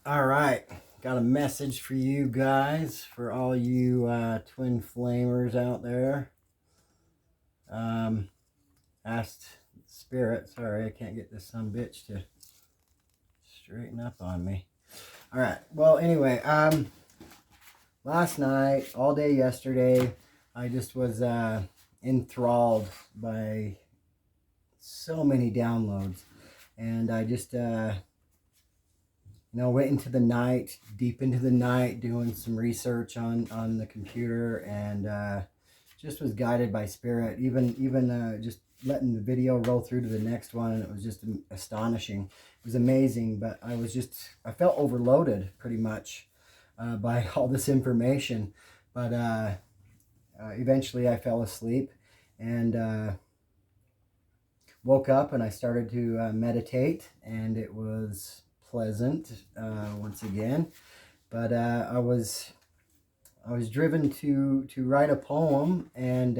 All right, got a message for you guys, for all you twin flamers out there. Asked Spirit, sorry, I can't get this son bitch to straighten up on me. All right, well, anyway, last night, all day yesterday, I just was enthralled by so many downloads, and I just went into the night, deep into the night, doing some research on the computer, and just was guided by Spirit. Even just letting the video roll through to the next one, and it was just astonishing. It was amazing, but I felt overloaded pretty much by all this information. But eventually, I fell asleep and woke up, and I started to meditate, and it was pleasant once again. But I was driven to write a poem and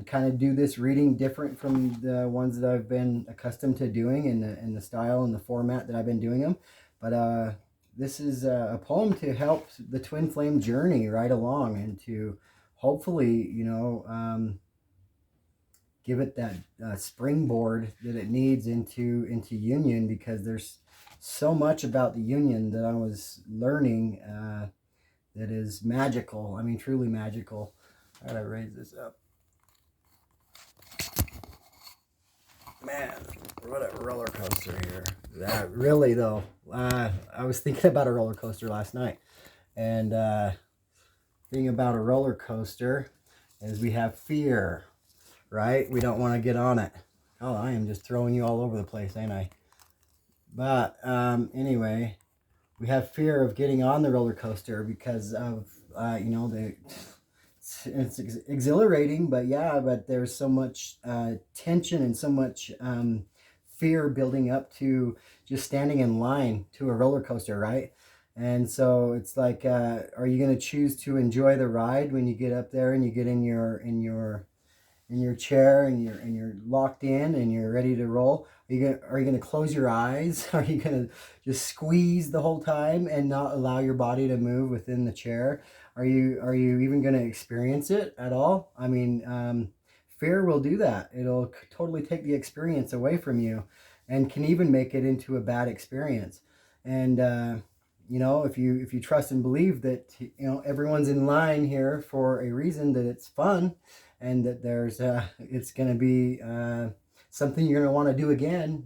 kind of do this reading different from the ones that I've been accustomed to doing in the style and the format that I've been doing them. But this is a poem to help the twin flame journey right along, and to hopefully give it that springboard that it needs into union, because there's so much about the union that I was learning that is magical. I mean, truly magical. I gotta raise this up. Man, what a roller coaster here. That really though, I was thinking about a roller coaster last night, and thing about a roller coaster is we have fear, right? We don't want to get on it. Oh, I am just throwing you all over the place, ain't I? But anyway, we have fear of getting on the roller coaster because of it's exhilarating, but there's so much tension and so much fear building up to just standing in line to a roller coaster, right? And so it's like, are you going to choose to enjoy the ride when you get up there and you get in your chair and you're locked in and you're ready to roll? Are you gonna close your eyes? Are you gonna just squeeze the whole time and not allow your body to move within the chair? Are you even gonna experience it at all? I mean, fear will do that. It'll totally take the experience away from you, and can even make it into a bad experience. And if you trust and believe that everyone's in line here for a reason, that it's fun, and that it's going to be something you're going to want to do again,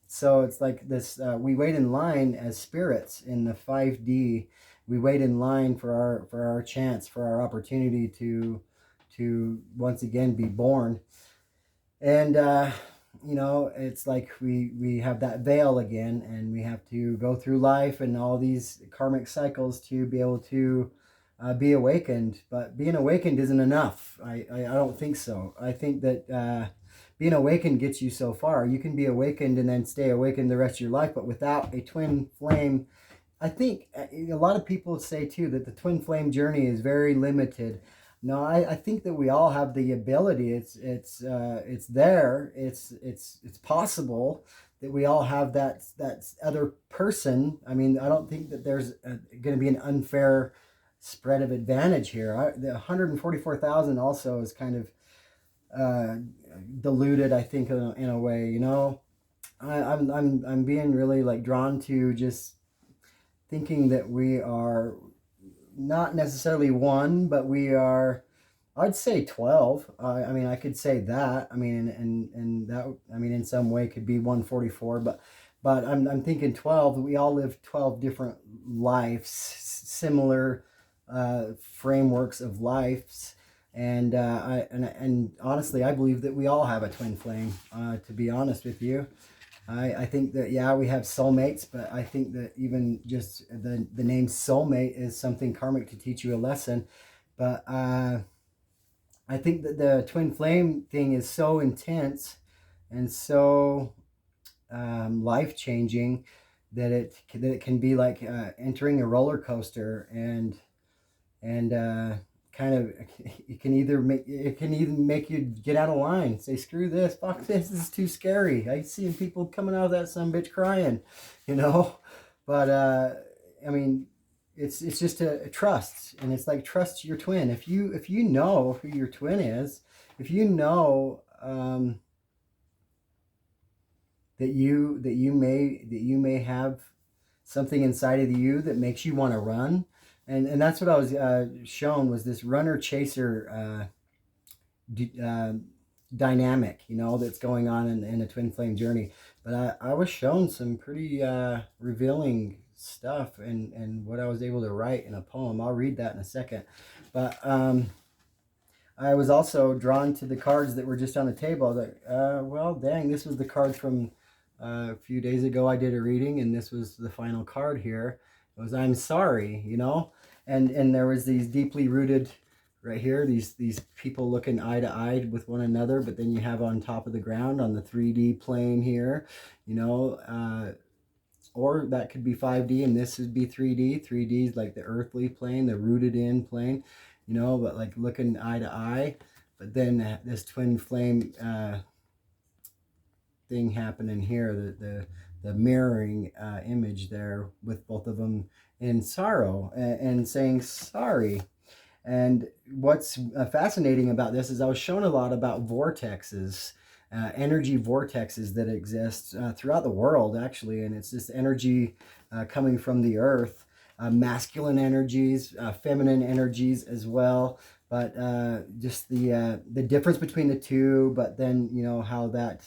so it's like this, we wait in line as spirits in the 5D. We wait in line for our chance, for our opportunity to once again be born. And it's like we have that veil again, and we have to go through life and all these karmic cycles to be able to be awakened. But being awakened isn't enough. I don't think so. I think that being awakened gets you so far. You can be awakened and then stay awakened the rest of your life, but without a twin flame, I think a lot of people say too that the twin flame journey is very limited. No, I think that we all have the ability. It's there. It's possible that we all have that other person. I mean, I don't think that there's going to be an unfair spread of advantage here. The 144,000 also is kind of diluted, I think, in a way. I'm being really like drawn to just thinking that we are not necessarily one, but we are, I'd say 12. I mean, I could say that. I mean, and that, I mean, in some way could be 144, but I'm thinking 12. We all live 12 different lives, similar frameworks of lives. And and honestly, I believe that we all have a twin flame, to be honest with you. I think that, we have soulmates, but I think that even just the name soulmate is something karmic to teach you a lesson. But I think that the twin flame thing is so intense and so life-changing that it can be like entering a roller coaster, and kind of, it can either make you get out of line, say screw this, fuck this is too scary. I see people coming out of that son bitch crying, you know. But I mean, it's just a trust, and it's like trust your twin. If you know who your twin is, if you know that you may have something inside of you that makes you want to run, and that's what I was shown, was this runner chaser dynamic, you know, that's going on in a twin flame journey. But I was shown some pretty revealing stuff, and what I was able to write in a poem. I'll read that in a second. But I was also drawn to the cards that were just on the table. That well, dang, this was the card from a few days ago. I did a reading, and this was the final card here. It was I'm sorry, you know, and there was these deeply rooted right here, these people looking eye to eye with one another. But then you have on top of the ground on the 3D plane here, you know, or that could be 5D, and this would be 3D. 3D is like the earthly plane, the rooted in plane, you know, but like looking eye to eye. But then this twin flame thing happening here, the mirroring image there with both of them in sorrow and saying sorry. And what's fascinating about this is I was shown a lot about vortexes, energy vortexes that exist throughout the world, actually. And it's this energy coming from the earth, masculine energies, feminine energies as well. But just the difference between the two, but then, you know, how that,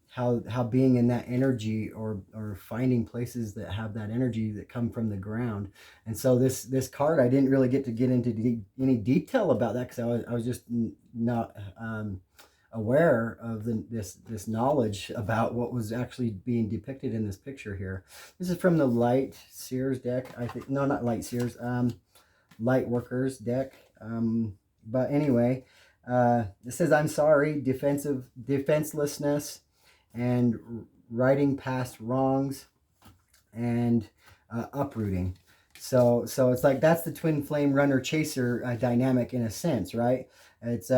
how being in that energy, or finding places that have that energy that come from the ground. And so this card, I didn't really get into any detail about that, because I was just not aware of this knowledge about what was actually being depicted in this picture here. This is from the Light Seers deck, I think. No, not Light Seers, Light Workers deck. But anyway, it says I'm sorry, defenselessness, and writing past wrongs, and uprooting. So it's like that's the twin flame runner chaser dynamic in a sense, right? It's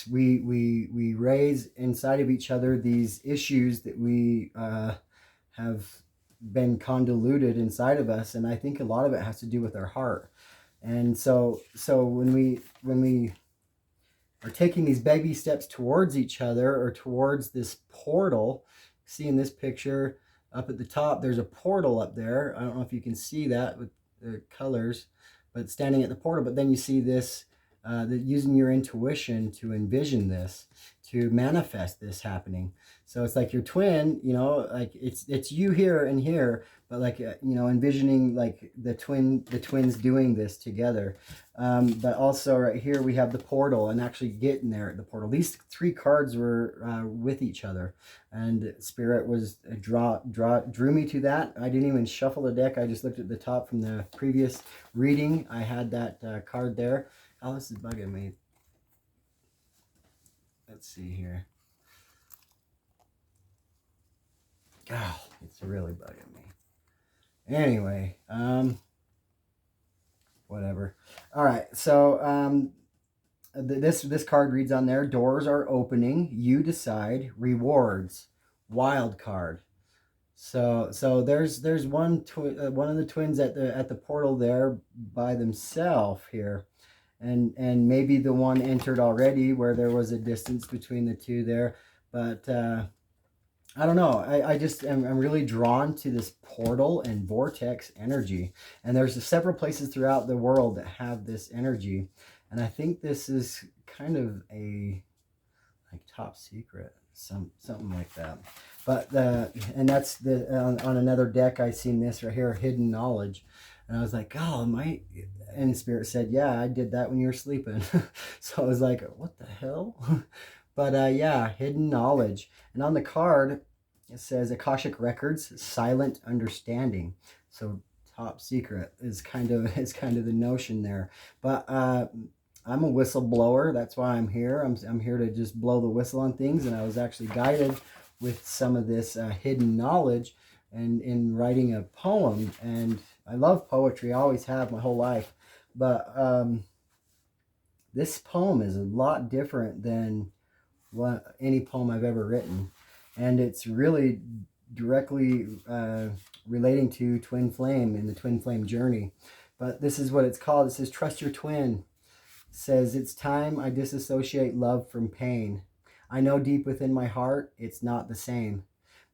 we raise inside of each other these issues that we have been convoluted inside of us, and I think a lot of it has to do with our heart. And so when we are taking these baby steps towards each other, or towards this portal. See in this picture up at the top, there's a portal up there. I don't know if you can see that with the colors, but standing at the portal. But then you see this, using your intuition to envision this, to manifest this happening. So it's like your twin, you know, like it's you here and here, but like, you know, envisioning like the twins doing this together. But also right here we have the portal, and actually getting there at the portal. These three cards were with each other, and Spirit was drew me to that. I didn't even shuffle the deck. I just looked at the top from the previous reading. I had that card there. Oh, this is bugging me. Let's see here. Oh, it's really bugging me. Anyway, whatever. All right, so this card reads on there: doors are opening, you decide, rewards, wild card. So there's one of the twins at the portal there by themselves here, and maybe the one entered already, where there was a distance between the two there. But I don't know. I just I'm really drawn to this portal and vortex energy. And there's several places throughout the world that have this energy. And I think this is kind of a like top secret, something like that. But and that's on another deck I seen this right here, hidden knowledge. And I was like, oh, and Spirit said, yeah, I did that when you were sleeping. So I was like, what the hell? But yeah, hidden knowledge. And on the card, it says Akashic Records, silent understanding. So top secret is kind of the notion there. But I'm a whistleblower. That's why I'm here. I'm here to just blow the whistle on things. And I was actually guided with some of this hidden knowledge, and in writing a poem. And I love poetry. I always have my whole life. But this poem is a lot different than any poem I've ever written. And it's really directly relating to twin flame and the twin flame journey. But this is what it's called. It says, trust your twin. It says, it's time I disassociate love from pain. I know deep within my heart, it's not the same.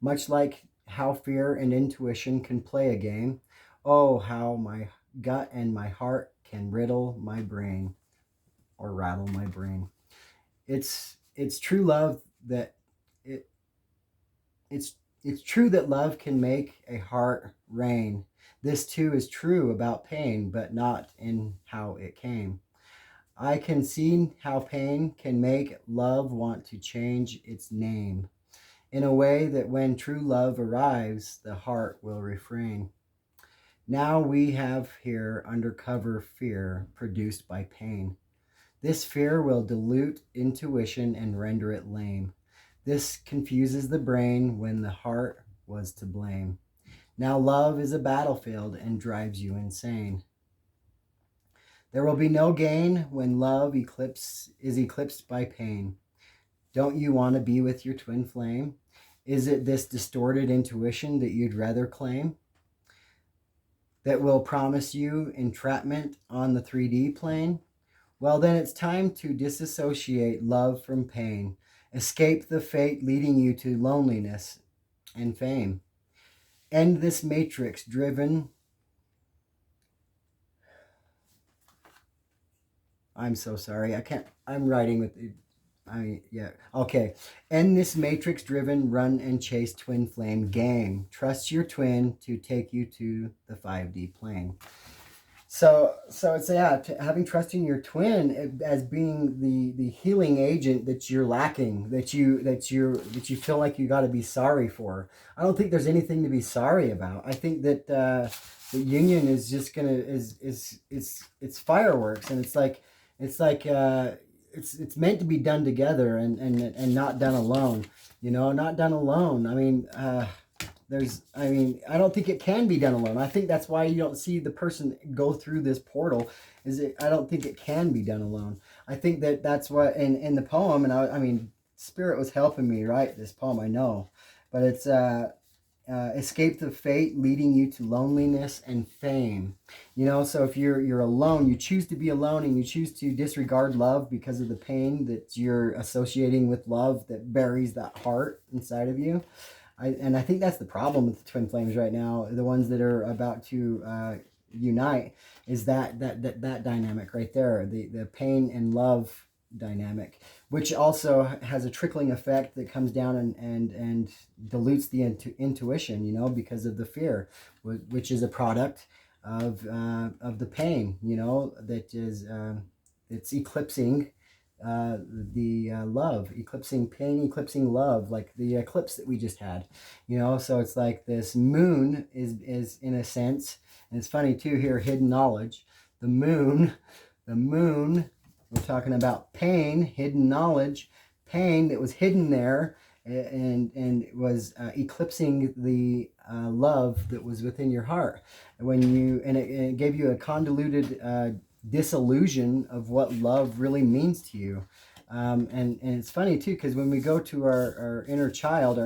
Much like how fear and intuition can play a game. Oh, how my gut and my heart can riddle my brain or rattle my brain. It's true love that it it's true that love can make a heart rain. This too is true about pain, but not in how it came. I can see how pain can make love want to change its name in a way that when true love arrives, the heart will refrain. Now we have here undercover fear produced by pain. This fear will dilute intuition and render it lame. This confuses the brain when the heart was to blame. Now love is a battlefield and drives you insane. There will be no gain when love is eclipsed by pain. Don't you want to be with your twin flame? Is it this distorted intuition that you'd rather claim? That will promise you entrapment on the 3D plane? Well, then it's time to disassociate love from pain. Escape the fate leading you to loneliness and fame. End this matrix driven. I'm so sorry. I'm writing with yeah. Okay. End this matrix driven run and chase twin flame game. Trust your twin to take you to the 5D plane. So it's having trust in your twin as being the healing agent that you're lacking, that you feel like you got to be sorry for. I don't think there's anything to be sorry about. I think that the union is just it's fireworks, and it's meant to be done together and not done alone. Not done alone. I don't think it can be done alone. I think that's why you don't see the person go through this portal. I don't think it can be done alone. I think that's what in the poem, and Spirit was helping me write this poem, I know, but it's escape the fate leading you to loneliness and fame. So if you're alone, you choose to be alone, and you choose to disregard love because of the pain that you're associating with love that buries that heart inside of you. I think that's the problem with the twin flames right now. The ones that are about to unite is that dynamic right there, the pain and love dynamic, which also has a trickling effect that comes down and dilutes the intuition, because of the fear, which is a product of the pain, that is it's eclipsing the love, eclipsing pain, eclipsing love, like the eclipse that we just had, so it's like this moon is in a sense, and it's funny too here, hidden knowledge, the moon, we're talking about pain, hidden knowledge, pain that was hidden there, and it was eclipsing the love that was within your heart. And it gave you a convoluted disillusion of what love really means to you. And it's funny too, because when we go to our inner child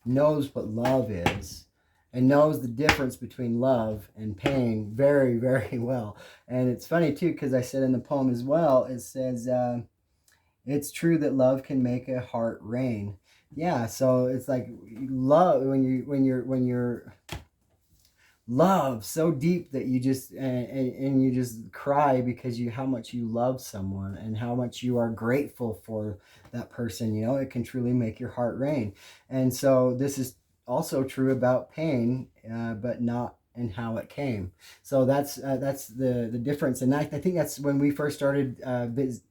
knows what love is and knows the difference between love and pain very, very well. And it's funny too, because I said in the poem as well, it says, it's true that love can make a heart rain. Yeah, so it's like love, when you're love so deep that you just and you just cry because how much you love someone and how much you are grateful for that person, it can truly make your heart rain. And so this is also true about pain, but not in how it came. So that's the difference. And I think that's when we first started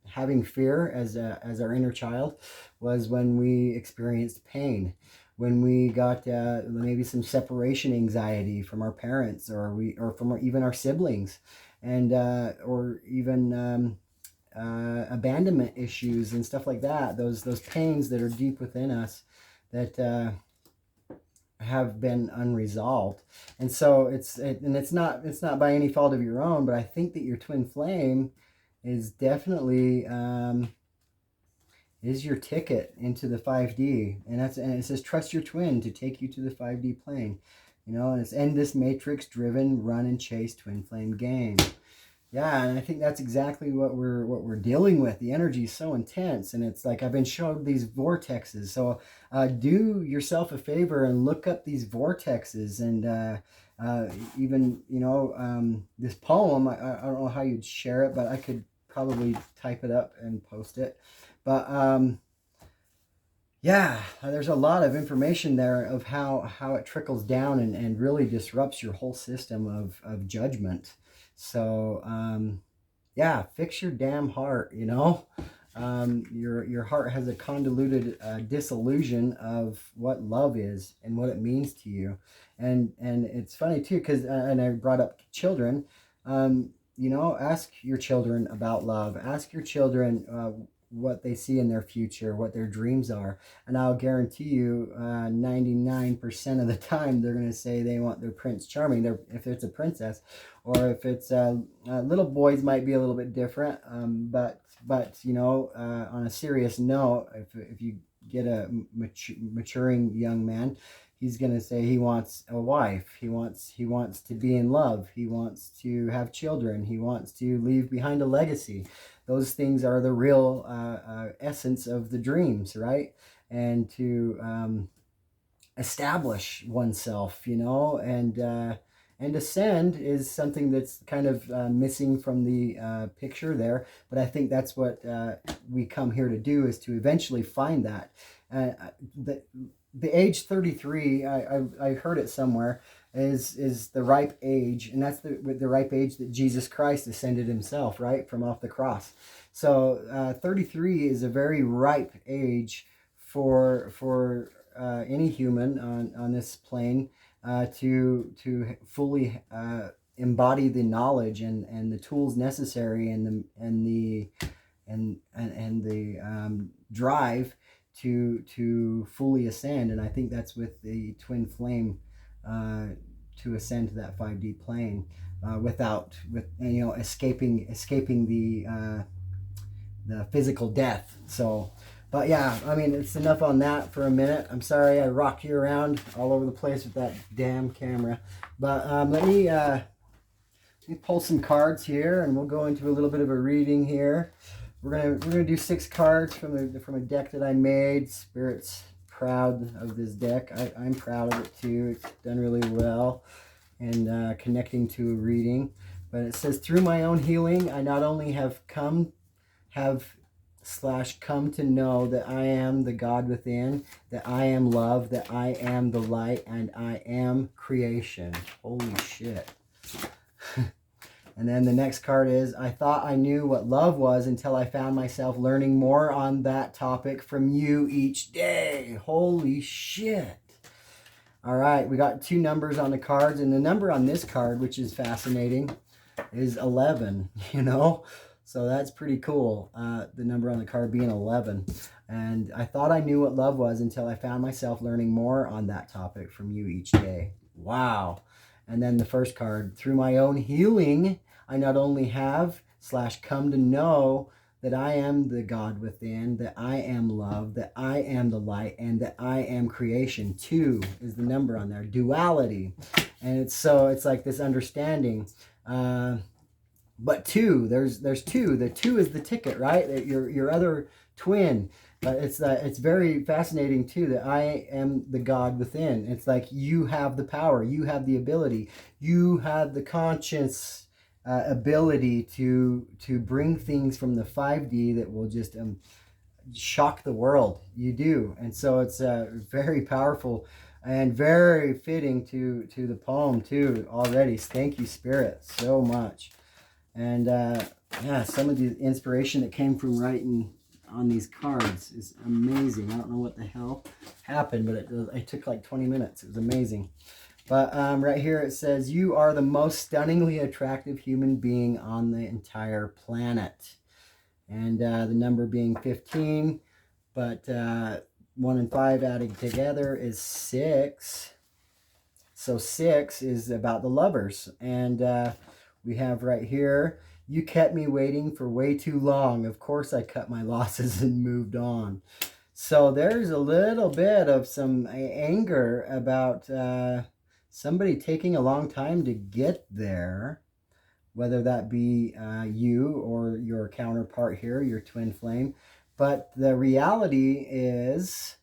having fear as our inner child, was when we experienced pain, when we got maybe some separation anxiety from our parents, or from even our siblings, and or even abandonment issues and stuff like that. Those pains that are deep within us that have been unresolved. And so it's not by any fault of your own, but I think that your twin flame is definitely is your ticket into the 5D. And it says trust your twin to take you to the 5D plane. You know, and it's end this matrix driven run and chase twin flame game. Yeah, and I think that's exactly what we're dealing with. The energy is so intense, and it's like I've been shown these vortexes. So do yourself a favor and look up these vortexes, and even this poem. I don't know how you'd share it, but I could probably type it up and post it. But yeah, there's a lot of information there of how it trickles down and really disrupts your whole system of judgment. So yeah, fix your damn heart, you know. Your heart has a convoluted disillusion of what love is and what it means to you. And it's funny too, because and I brought up children. Ask your children about love. Ask your children what they see in their future, what their dreams are. And I'll guarantee you 99% of the time they're going to say they want their Prince Charming, if it's a princess. Or if it's little boys might be a little bit different, but on a serious note, if you get a maturing young man, he's going to say he wants a wife, he wants to be in love, he wants to have children, he wants to leave behind a legacy. Those things are the real essence of the dreams, right? And to establish oneself, and ascend is something that's kind of missing from the picture there. But I think that's what we come here to do, is to eventually find that. The age 33, I heard it somewhere, is the ripe age. And that's the ripe age that Jesus Christ ascended himself, right, from off the cross. So 33 is a very ripe age for any human on this plane to fully embody the knowledge and the tools necessary and the drive to fully ascend. And I think that's with the twin flame to ascend to that 5D plane escaping the physical death. So. But yeah, I mean, it's enough on that for a minute. I'm sorry I rocked you around all over the place with that damn camera. But let me pull some cards here, and we'll go into a little bit of a reading here. We're gonna do 6 cards from a deck that I made. Spirit's proud of this deck. I'm proud of it too. It's done really well, and connecting to a reading. But it says, through my own healing, I not only have come to know that I am the God within, that I am love, that I am the light, and I am creation. Holy shit. And then the next card is, I thought I knew what love was until I found myself learning more on that topic from you each day. Holy shit. All right, we got 2 numbers on the cards, and the number on this card, which is fascinating, is 11, So that's pretty cool, the number on the card being 11. And I thought I knew what love was until I found myself learning more on that topic from you each day. Wow. And then the first card, through my own healing, I not only have / come to know that I am the God within, that I am love, that I am the light, and that I am creation. 2 is the number on there. Duality. And it's like this understanding. But 2, there's 2. The 2 is the ticket, right? Your other twin. But it's very fascinating too that I am the God within. It's like you have the power, you have the ability, you have the conscious ability to bring things from the 5D that will just shock the world. You do, and so it's very powerful and very fitting to the poem too. Already, thank you, Spirit, so much. And yeah, some of the inspiration that came from writing on these cards is amazing. I don't know what the hell happened, but it took like 20 minutes. It was amazing. But right here it says, you are the most stunningly attractive human being on the entire planet. And the number being 15, but 1 and 5 added together is 6. So 6 is about the lovers. And we have right here, You kept me waiting for way too long. Of course I cut my losses and moved on. So there's a little bit of some anger about somebody taking a long time to get there, whether that be you or your counterpart here, your twin flame. But the reality is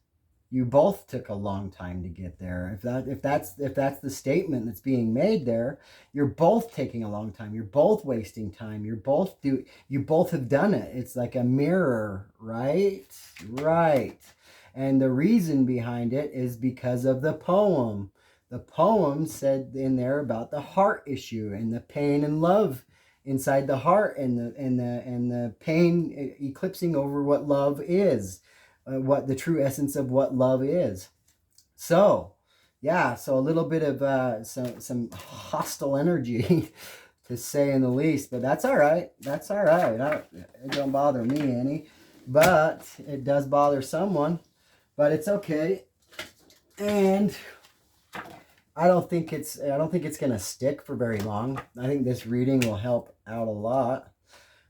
you both took a long time to get there. If that's the statement that's being made there, you're both taking a long time. You're both wasting time. You both have done it. It's like a mirror, right? Right. And the reason behind it is because of the poem. The poem said in there about the heart issue and the pain and love inside the heart, and the pain eclipsing over what love is, what the true essence of what love is. So, yeah, so a little bit of some hostile energy, to say in the least, but that's all right. That's all right. It don't bother me any, but it does bother someone. But it's okay, and I don't think it's gonna stick for very long. I think this reading will help out a lot.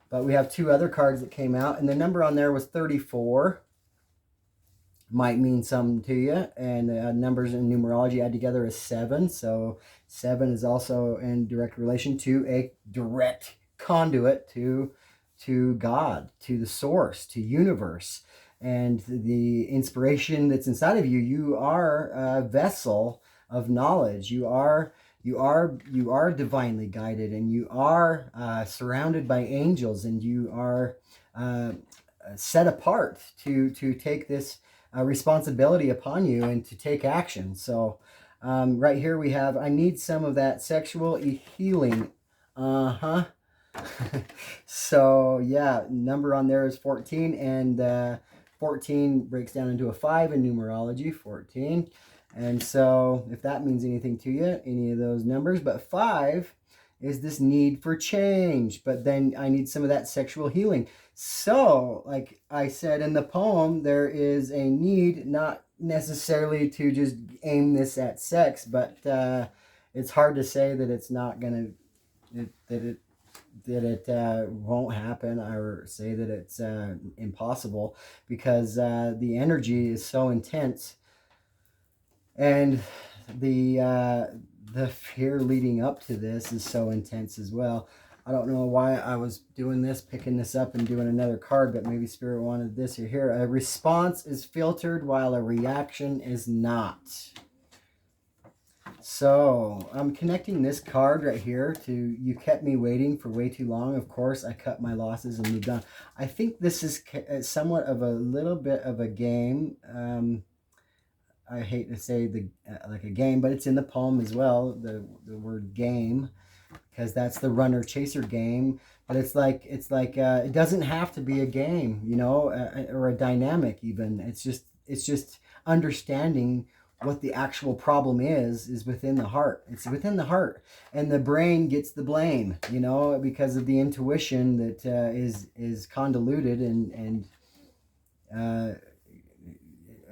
But we have two other cards that came out, and the number on there was 34. Might mean something to you. And numbers in numerology add together is 7. So 7 is also in direct relation to a direct conduit to God, to the source, to universe, and the inspiration that's inside of you. You are a vessel of knowledge. You are divinely guided, and you are surrounded by angels, and you are set apart to take this responsibility upon you and to take action. So right here we have, I need some of that sexual healing. So yeah, number on there is 14, and 14 breaks down into a 5 in numerology, 14. And so if that means anything to you, any of those numbers, but 5 is this need for change. But then I need some of that sexual healing. So, like I said in the poem, there is a need, not necessarily to just aim this at sex, but it's hard to say that it's not going to, that it won't happen, or say that it's impossible, because the energy is so intense, and the fear leading up to this is so intense as well. I don't know why I was doing this, picking this up and doing another card, but maybe Spirit wanted this or here. A response is filtered while a reaction is not. So I'm connecting this card right here to, you kept me waiting for way too long. Of course, I cut my losses and moved on. I think this is somewhat of a little bit of a game. I hate to say like a game, but it's in the poem as well, the word game, because that's the runner chaser game. But it's like it doesn't have to be a game, you know, or a dynamic even. It's just understanding what the actual problem is within the heart. It's within the heart, and the brain gets the blame, you know, because of the intuition that is convoluted and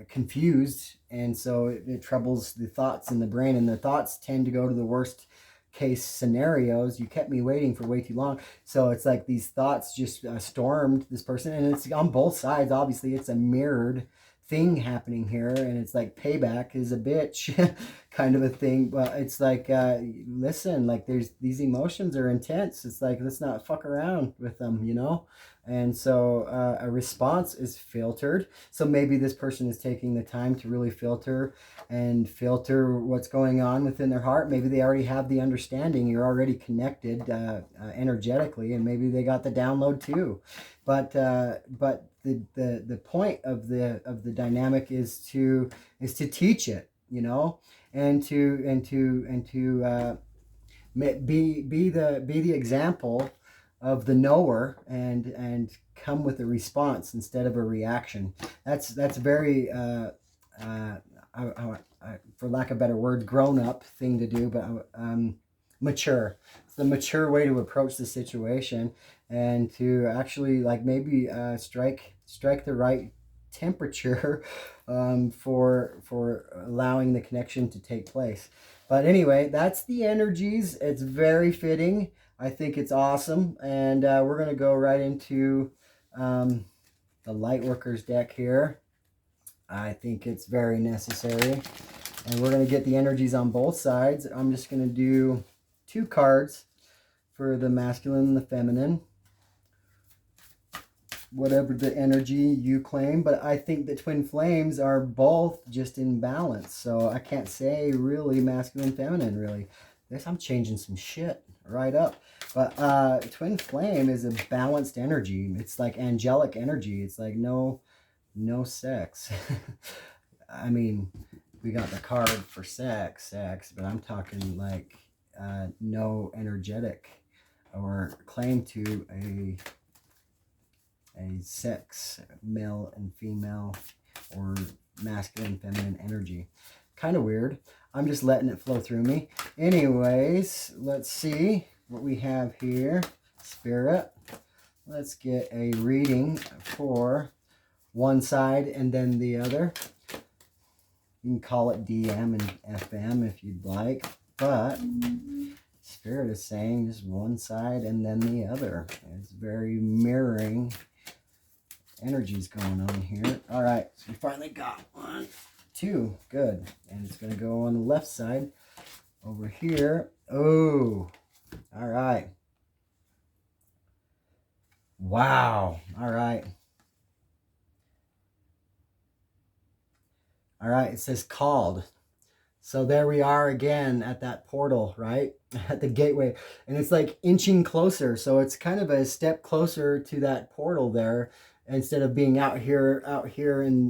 confused, and so it troubles the thoughts in the brain, and the thoughts tend to go to the worst case scenarios. You kept me waiting for way too long. So it's like these thoughts just stormed this person, and it's on both sides. Obviously, it's a mirrored thing happening here, and it's like payback is a bitch kind of a thing. But it's like listen, like these emotions are intense. It's like, let's not fuck around with them, you know. And so a response is filtered. So maybe this person is taking the time to really filter what's going on within their heart. Maybe they already have the understanding. You're already connected energetically, and maybe they got the download too. But the point of the dynamic is to teach it, you know, and to be the example of the knower, and come with a response instead of a reaction. That's very for lack of better word, grown up thing to do, but mature. It's the mature way to approach the situation, and to actually like maybe strike the right temperature for allowing the connection to take place. But anyway, that's the energies. It's very fitting. I think it's awesome. And we're going to go right into the light workers deck here. I think it's very necessary. And we're going to get the energies on both sides. I'm just going to do 2 cards for the masculine and the feminine, whatever the energy you claim. But I think the twin flames are both just in balance. So I can't say really masculine, feminine, really. I'm changing some shit right up. But twin flame is a balanced energy. It's like angelic energy. It's like no sex. I mean, we got the card for sex, but I'm talking like no energetic or claim to a sex, male and female, or masculine, feminine energy. Kind of weird. I'm just letting it flow through me. Anyways, let's see what we have here. Spirit. Let's get a reading for one side and then the other. You can call it DM and FM if you'd like, but Spirit is saying just one side and then the other. It's very mirroring energies going on here. All right, so we finally got 1, 2, good. And it's going to go on the left side over here. Oh, all right. Wow, all right. All right, it says called. So there we are again at that portal, right? At the gateway. And it's like inching closer. So it's kind of a step closer to that portal there instead of being out here in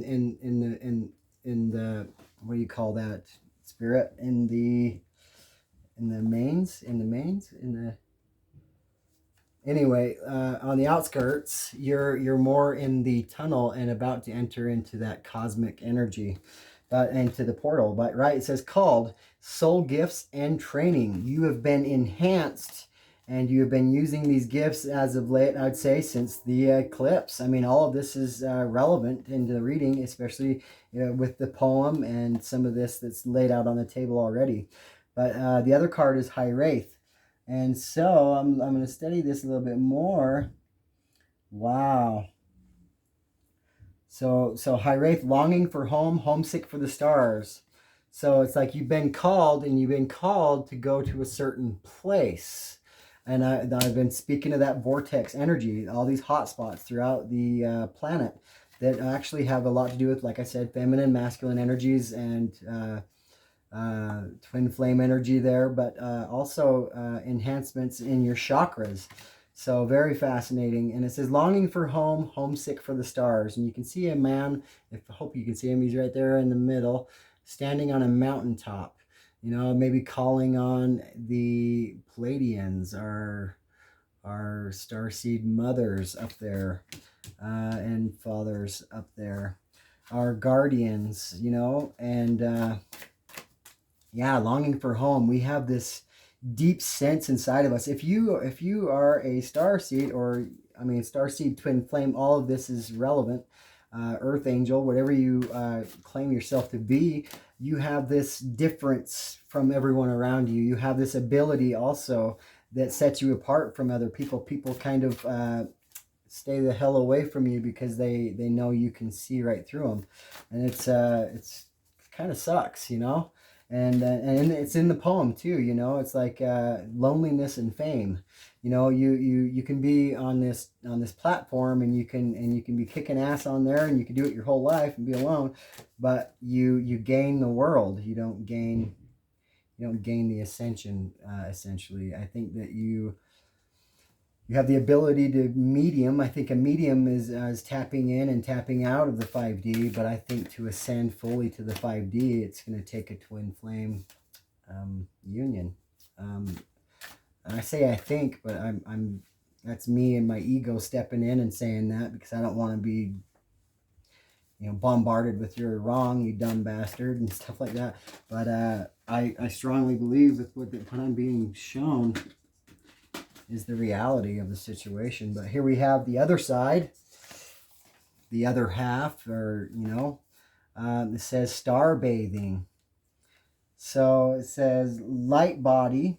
the what do you call that? Spirit in the mains, anyway, on the outskirts, you're more in the tunnel and about to enter into that cosmic energy. Into the portal, but right, it says called soul gifts and training. You have been enhanced and you have been using these gifts as of late, I'd say since the eclipse. I mean, all of this is relevant into the reading, especially with the poem and some of this that's laid out on the table already. But the other card is High Wraith. And so I'm going to study this a little bit more. Wow. So High Wraith, longing for home, homesick for the stars. So it's like you've been called to go to a certain place. And I've been speaking of that vortex energy, all these hot spots throughout the planet that actually have a lot to do with, like I said, feminine, masculine energies and twin flame energy there, but also enhancements in your chakras. So very fascinating. And it says longing for home, homesick for the stars. And you can see a man, I hope you can see him, he's right there in the middle, standing on a mountaintop, maybe calling on the Pleiadians, our starseed mothers up there, and fathers up there, our guardians, and yeah, longing for home. We have this deep sense inside of us. If you are a starseed, or starseed, twin flame, all of this is relevant. Earth angel, whatever you claim yourself to be, you have this difference from everyone around you. You have this ability also that sets you apart from other people. People kind of stay the hell away from you because they know you can see right through them, and it's kind of sucks, And it's in the poem too, it's like loneliness and fame. You can be on this platform and you can be kicking ass on there and you can do it your whole life and be alone, but you gain the world. You don't gain the ascension. Essentially, I think that you have the ability to medium. I think a medium is tapping in and tapping out of the 5D, but I think to ascend fully to the 5D, it's going to take a twin flame union. And I say I think, but I'm that's me and my ego stepping in and saying that because I don't want to be bombarded with "you're wrong, you dumb bastard" and stuff like that. But I strongly believe with what I'm being shown is the reality of the situation. But here we have the other side, the other half, or it says star bathing. So it says light body,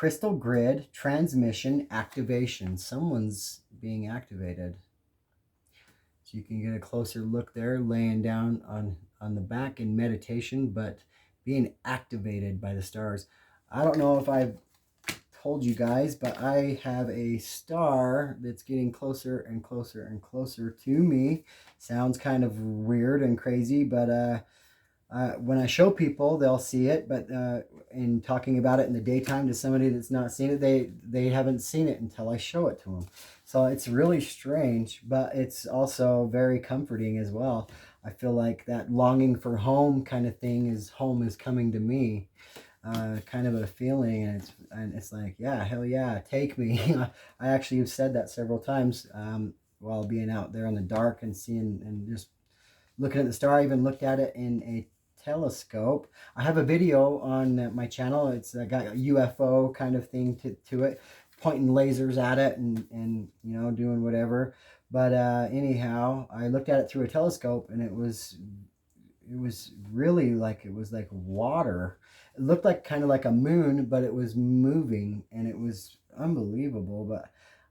crystal grid, transmission, activation. Someone's being activated. So you can get a closer look there, laying down on the back in meditation, but being activated by the stars. I don't know if I've told you guys, but I have a star that's getting closer and closer and closer to me. Sounds kind of weird and crazy, but when I show people, they'll see it. But in talking about it in the daytime to somebody that's not seen it, they haven't seen it until I show it to them. So it's really strange, but it's also very comforting as well. I feel like that longing for home kind of thing is home is coming to me. Kind of a feeling, and it's like, yeah, hell yeah, take me. I actually have said that several times while being out there in the dark and seeing and just looking at the star. I even looked at it in a telescope. I have a video on my channel. It's got a UFO kind of thing to it, pointing lasers at it and you know, doing whatever. But anyhow, I looked at it through a telescope, and it was really like, it was like water. It looked like kind of like a moon, but it was moving, and it was unbelievable. But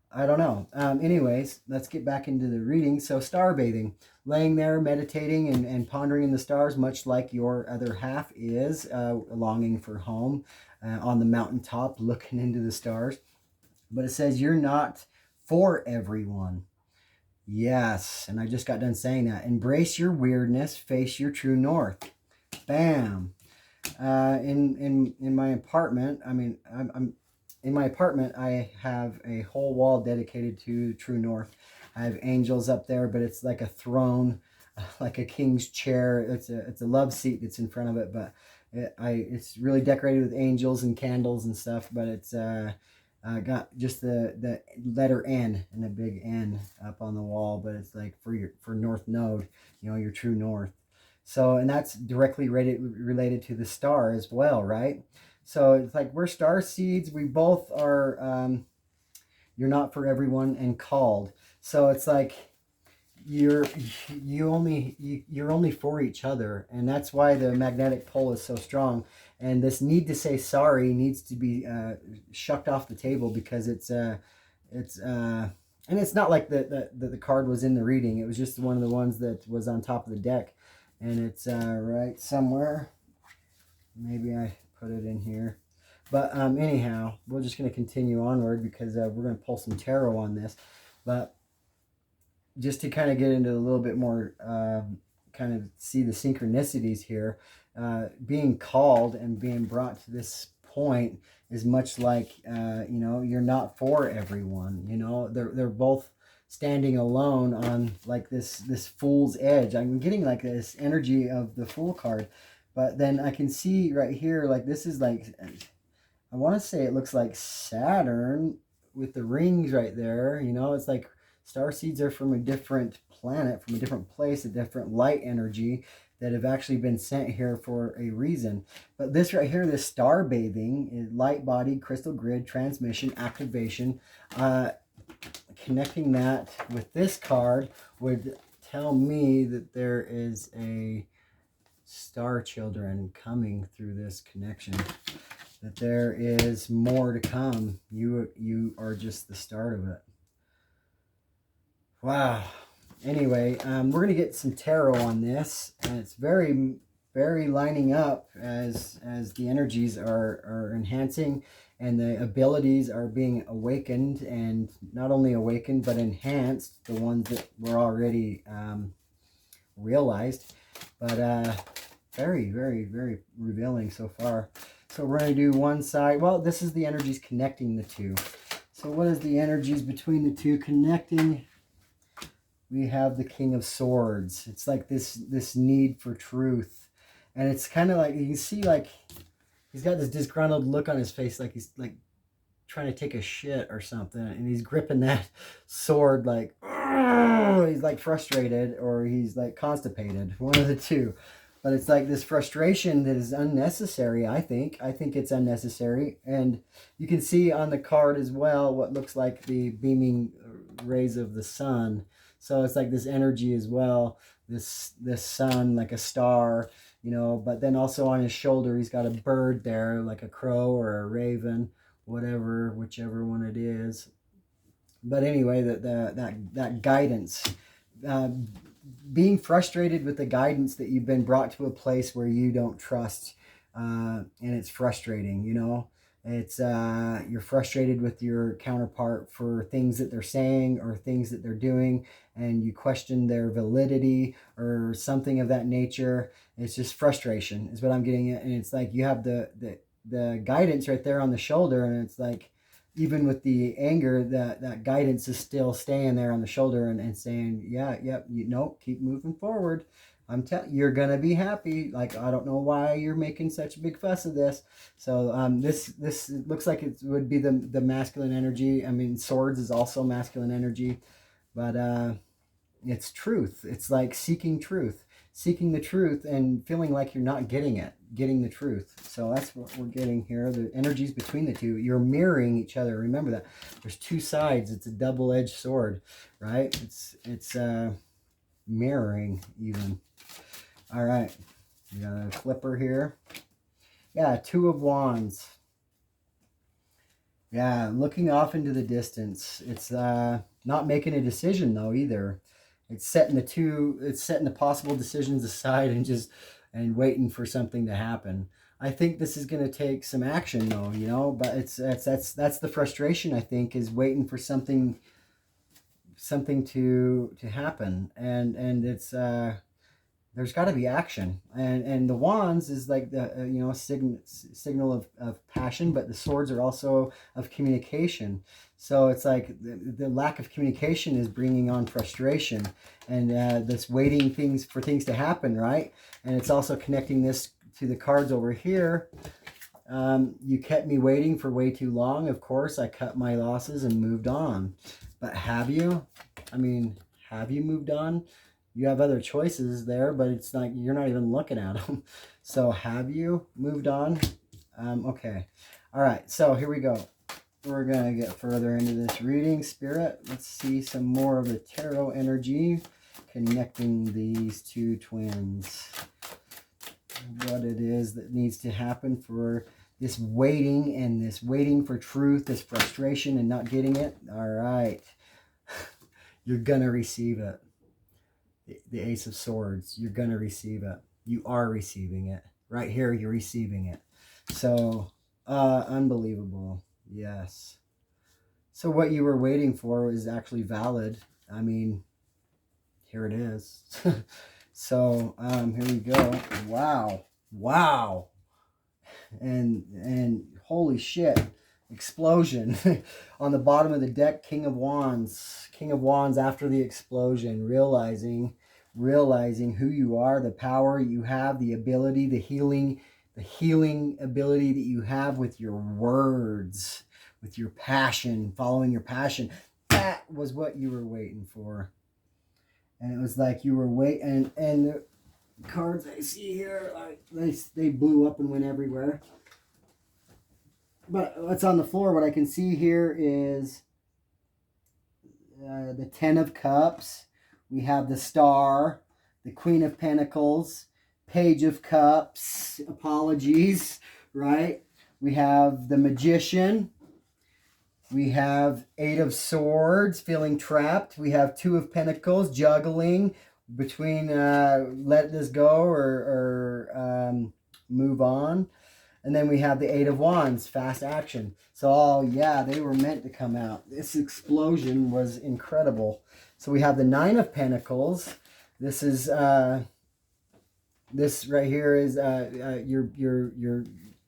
I don't know. Anyways, let's get back into the reading. So star bathing, laying there meditating and pondering in the stars, much like your other half is, longing for home, on the mountaintop looking into the stars. But it says you're not for everyone. Yes, and I just got done saying that. Embrace your weirdness, face your true north. Bam. In my apartment, I mean, I'm in my apartment, I have a whole wall dedicated to true north. I have angels up there, but it's like a throne, like a king's chair. It's a love seat that's in front of it, but it's really decorated with angels and candles and stuff. But it's got just the letter N and a big N up on the wall, but it's like for North Node, you know, your true north. So, and that's directly related to the star as well, right? So it's like we're star seeds. We both are. You're not for everyone and called. So it's like you're only for each other, and that's why the magnetic pole is so strong. And this need to say sorry needs to be shucked off the table, because and it's not like the card was in the reading. It was just one of the ones that was on top of the deck, and it's right somewhere. Maybe I put it in here. But anyhow, we're just going to continue onward, because we're going to pull some tarot on this. But just to kind of get into a little bit more, kind of see the synchronicities here, being called and being brought to this point is much like, you know, you're not for everyone. You know, they're both standing alone on like this fool's edge. I'm getting like this energy of the Fool card, but then I can see right here, like this is like, I want to say it looks like Saturn with the rings right there. You know, it's like star seeds are from a different planet, from a different place, a different light energy that have actually been sent here for a reason. But this right here, this star bathing, is light body, crystal grid, transmission, activation. Connecting that with this card would tell me that there is a star children coming through this connection, that there is more to come. You are just the start of it. Wow. Anyway, we're going to get some tarot on this, and it's very, very lining up as the energies are enhancing, and the abilities are being awakened, and not only awakened, but enhanced, the ones that were already realized. But very, very, very revealing so far. So we're going to do one side. Well, this is the energies connecting the two. So what is the energies between the two connecting? We have the King of Swords. It's like this need for truth. And it's kind of like, you can see like he's got this disgruntled look on his face, like he's like trying to take a shit or something. And he's gripping that sword like, he's like frustrated, or he's like constipated. One of the two. But it's like this frustration that is unnecessary, I think. I think it's unnecessary. And you can see on the card as well what looks like the beaming rays of the sun. So it's like this energy as well. This sun, like a star, you know. But then also on his shoulder, he's got a bird there, like a crow or a raven, whatever, whichever one it is. But anyway, that guidance, uh, being frustrated with the guidance that you've been brought to a place where you don't trust, and it's frustrating, you know. It's you're frustrated with your counterpart for things that they're saying or things that they're doing, and you question their validity or something of that nature. It's just frustration is what I'm getting at. And it's like you have the guidance right there on the shoulder, and it's like, even with the anger, that guidance is still staying there on the shoulder and saying, yeah, yep, you know, keep moving forward. I'm telling you're gonna be happy. Like, I don't know why you're making such a big fuss of this. So this looks like it would be the masculine energy. I mean, swords is also masculine energy, but it's truth. It's like seeking truth, seeking the truth and feeling like you're not getting it, getting the truth. So that's what we're getting here. The energies between the two, you're mirroring each other. Remember that there's two sides. It's a double-edged sword, right? It's mirroring even. All right, we got a flipper here. Yeah, Two of Wands. Yeah, looking off into the distance. It's not making a decision though either. It's setting the possible decisions aside and waiting for something to happen. I think this is going to take some action though, you know, but that's the frustration, I think, is waiting for something to happen. And it's there's got to be action, and the wands is like the you know, signal of passion, but the swords are also of communication. So it's like the lack of communication is bringing on frustration, and this waiting for things to happen, right? And it's also connecting this to the cards over here. You kept me waiting for way too long. Of course, I cut my losses and moved on. But have you? I mean, have you moved on? You have other choices there, but it's like you're not even looking at them. So have you moved on? Okay. All right. So here we go. We're going to get further into this reading, Spirit. Let's see some more of the tarot energy connecting these two twins. What it is that needs to happen for this waiting and this waiting for truth, this frustration and not getting it. All right. You're going to receive it. The Ace of Swords, you're going to receive it. You are receiving it. Right here, you're receiving it. So, unbelievable. Yes. So what you were waiting for is actually valid. I mean, here it is. So, here we go. Wow. Wow. And holy shit. Explosion. On the bottom of the deck, King of Wands. King of Wands after the explosion, realizing who you are, the power you have, the ability, the healing ability that you have with your words, with your passion, following your passion. That was what you were waiting for. And it was like you were waiting, and the cards I see here, like they blew up and went everywhere. But what's on the floor, what I can see here is the Ten of Cups. We have the Star, the Queen of Pentacles, Page of Cups, apologies, right? We have the Magician. We have Eight of Swords, feeling trapped. We have Two of Pentacles, juggling between let this go or move on. And then we have the Eight of Wands, fast action. So, oh yeah, they were meant to come out. This explosion was incredible. So we have the Nine of Pentacles. This is this right here is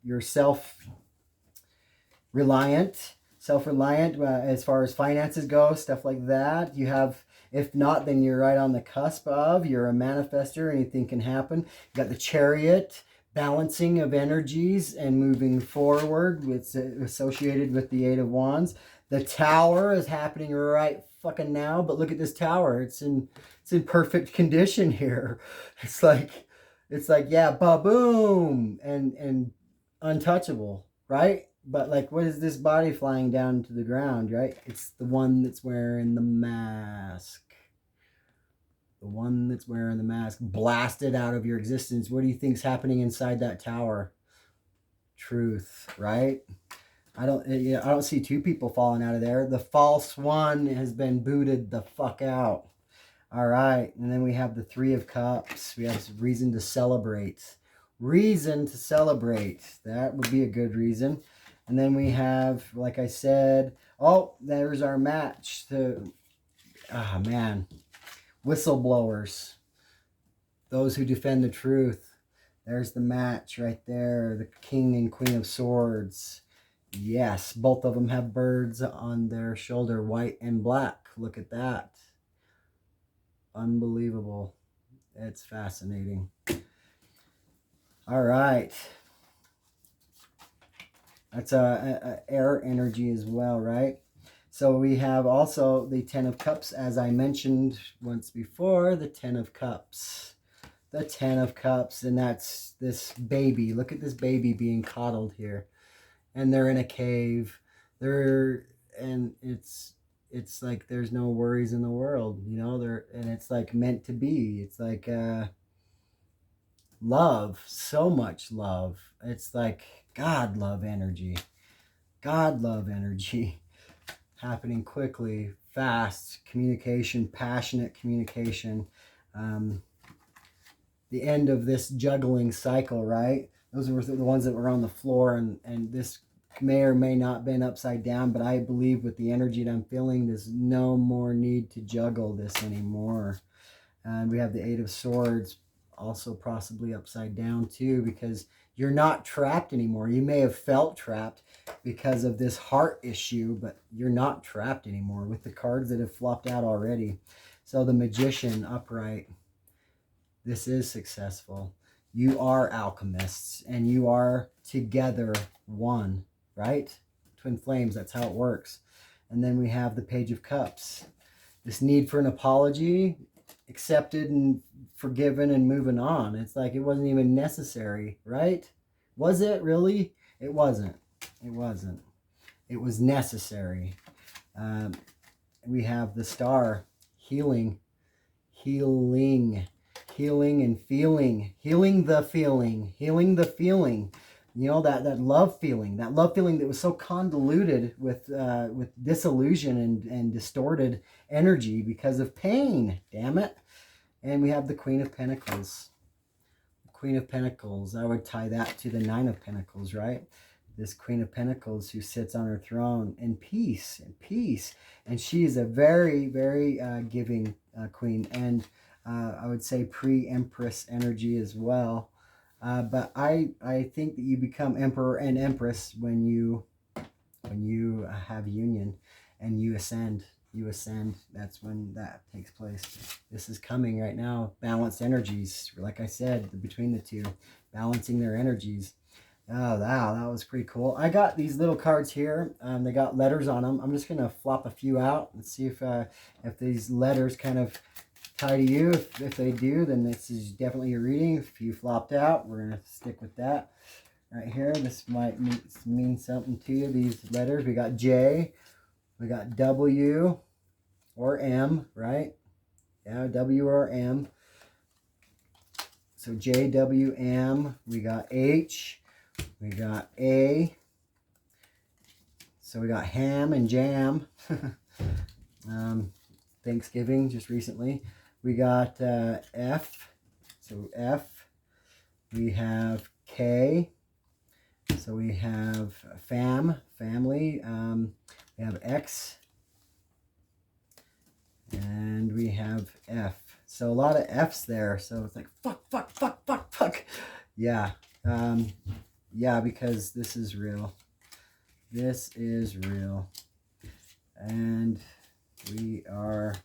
your self-reliant, as far as finances go, stuff like that. You have, if not, then you're right on the cusp of. You're a manifester. Anything can happen. You got the Chariot. Balancing of energies and moving forward, with associated with the Eight of Wands. The Tower is happening right fucking now, but look at this tower. It's in perfect condition here. It's like yeah, ba-boom, and untouchable, right? But like, what is this body flying down to the ground, right? It's the one that's wearing the mask. The one that's wearing the mask, blasted out of your existence. What do you think's happening inside that tower? Truth, right? I don't see two people falling out of there. The false one has been booted the fuck out. All right, and then we have the Three of Cups. We have reason to celebrate. Reason to celebrate. That would be a good reason. And then we have, like I said, oh, there's our match. Man, whistleblowers. Those who defend the truth. There's the match right there. The King and Queen of Swords. Yes, both of them have birds on their shoulder, white and black. Look at that. Unbelievable. It's fascinating. All right. That's a air energy as well, right? So we have also the Ten of Cups, as I mentioned once before, the Ten of Cups. The Ten of Cups, and that's this baby. Look at this baby being coddled here. And they're in a cave. It's like there's no worries in the world, you know, and it's like meant to be. It's like love, so much love. It's like God love energy. God love energy happening quickly, fast, communication, passionate communication. The end of this juggling cycle, right? Those were the ones that were on the floor, and this may or may not have been upside down, but I believe with the energy that I'm feeling, there's no more need to juggle this anymore. And we have the Eight of Swords, also possibly upside down too, because you're not trapped anymore. You may have felt trapped because of this heart issue, but you're not trapped anymore with the cards that have flopped out already. So the Magician upright, this is successful. You are alchemists, and you are together one, right? Twin flames, that's how it works. And then we have the Page of Cups. This need for an apology, accepted and forgiven and moving on. It's like it wasn't even necessary, right? Was it really? It wasn't. It wasn't. It was necessary. We have the Star, healing, healing, healing and feeling, healing the feeling, healing the feeling. You know, that love feeling that was so convoluted with disillusion and distorted energy because of pain. Damn it. And we have the Queen of Pentacles. Queen of Pentacles. I would tie that to the Nine of Pentacles, right? This Queen of Pentacles who sits on her throne in peace, and she is a very, very giving queen, and I would say pre-Empress energy as well. But I think that you become Emperor and Empress when you have union and you ascend. That's when that takes place. This is coming right now. Balanced energies, like I said, between the two, balancing their energies. Oh, wow, that was pretty cool. I got these little cards here. They got letters on them. I'm just gonna flop a few out and see if these letters kind of tie to you. If they do, then this is definitely your reading. If you flopped out, we're gonna stick with that right here. This might mean something to you. These letters. We got J, we got W or M, right? Yeah, W or M. So J, W, M. We got H. We got A. So we got ham and jam. Thanksgiving just recently. We got F. So F. We have K. So we have family. We have X. And we have F. So a lot of F's there. So it's like fuck. Yeah. Yeah, because this is real. This is real. And we are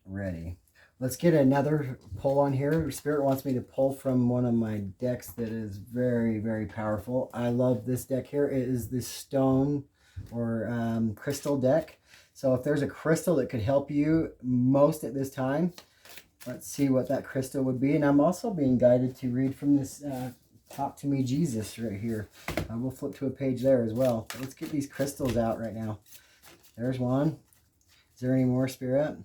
ready. Let's get another pull on here. Spirit wants me to pull from one of my decks that is very, very powerful. I love this deck here. It is the stone or crystal deck. So if there's a crystal that could help you most at this time, let's see what that crystal would be. And I'm also being guided to read from this Talk to Me Jesus right here. We'll flip to a page there as well. But let's get these crystals out right now. There's one. Is there any more, Spirit?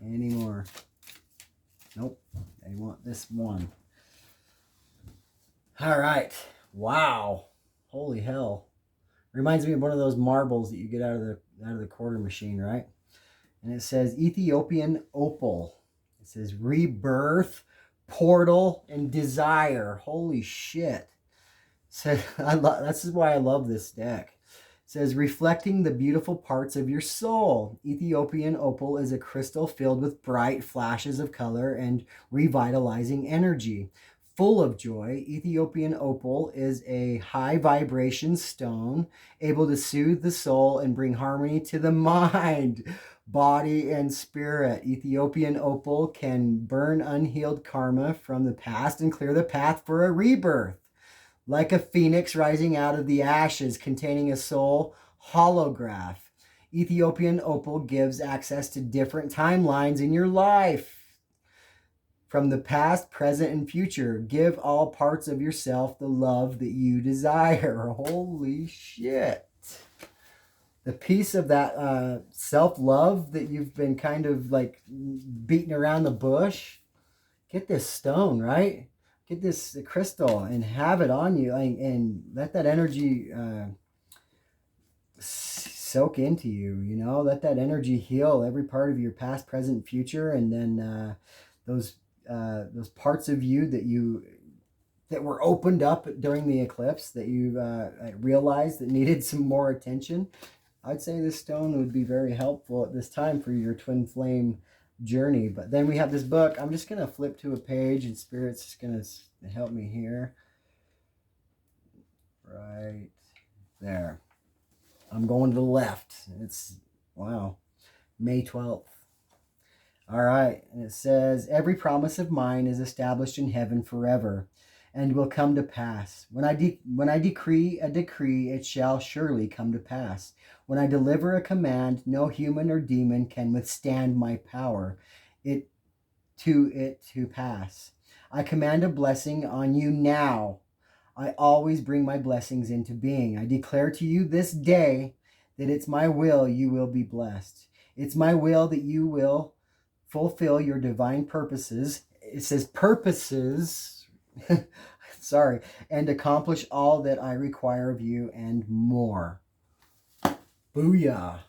Any more? Nope. I want this one. All right. Wow. Holy hell. Reminds me of one of those marbles that you get out of the quarter machine, right? And it says Ethiopian opal. It says rebirth, portal, and desire. Holy shit. So that's why I love this deck. It says reflecting the beautiful parts of your soul. Ethiopian opal is a crystal filled with bright flashes of color and revitalizing energy. Full of joy, Ethiopian opal is a high vibration stone able to soothe the soul and bring harmony to the mind, body, and spirit. Ethiopian opal can burn unhealed karma from the past and clear the path for a rebirth. Like a phoenix rising out of the ashes, containing a soul holograph. Ethiopian opal gives access to different timelines in your life. From the past, present, and future, give all parts of yourself the love that you desire. Holy shit. The piece of that self-love that you've been kind of like beating around the bush, get this stone, right? Get this crystal and have it on you, and let that energy soak into you, you know? Let that energy heal every part of your past, present, future, and then those parts of you that were opened up during the eclipse that you realized that needed some more attention. I'd say this stone would be very helpful at this time for your twin flame journey. But then we have this book. I'm just going to flip to a page, and Spirit's just going to help me here. Right there. I'm going to the left. It's, wow, May 12th. All right, and it says, every promise of mine is established in heaven forever and will come to pass. When I decree a decree, it shall surely come to pass. When I deliver a command, no human or demon can withstand my power it to pass. I command a blessing on you now. I always bring my blessings into being. I declare to you this day that it's my will you will be blessed. It's my will that you will fulfill your divine purposes. It says purposes, sorry, and accomplish all that I require of you and more. Booyah.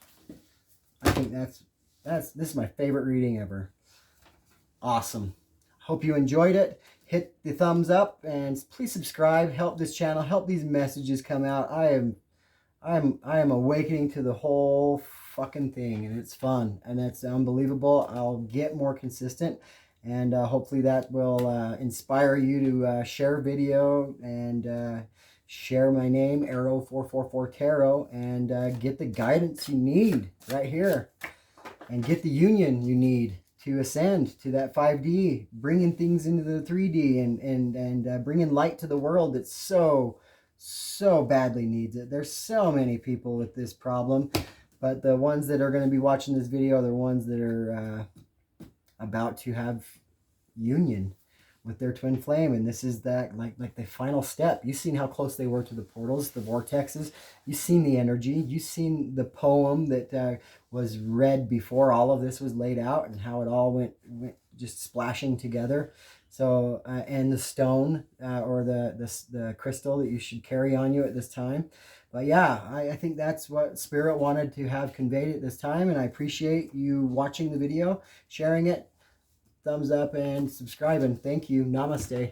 I think this is my favorite reading ever. Awesome. Hope you enjoyed it. Hit the thumbs up and please subscribe. Help this channel. Help these messages come out. I am awakening to the whole fucking thing, and it's fun, and it's unbelievable. I'll get more consistent, and hopefully that will inspire you to share video and share my name, Arrow444 Tarot, and get the guidance you need right here, and get the union you need to ascend to that 5D, bringing things into the 3D, and bringing light to the world that so badly needs it. There's so many people with this problem, but the ones that are going to be watching this video are the ones that are about to have union with their twin flame, and this is that like the final step. You've seen how close they were to the portals, the vortexes. You've seen the energy. You've seen the poem that was read before all of this was laid out, and how it all went just splashing together. So and the stone or the crystal that you should carry on you at this time. But yeah, I think that's what Spirit wanted to have conveyed at this time, and I appreciate you watching the video, sharing it, thumbs up, and subscribing. Thank you. Namaste.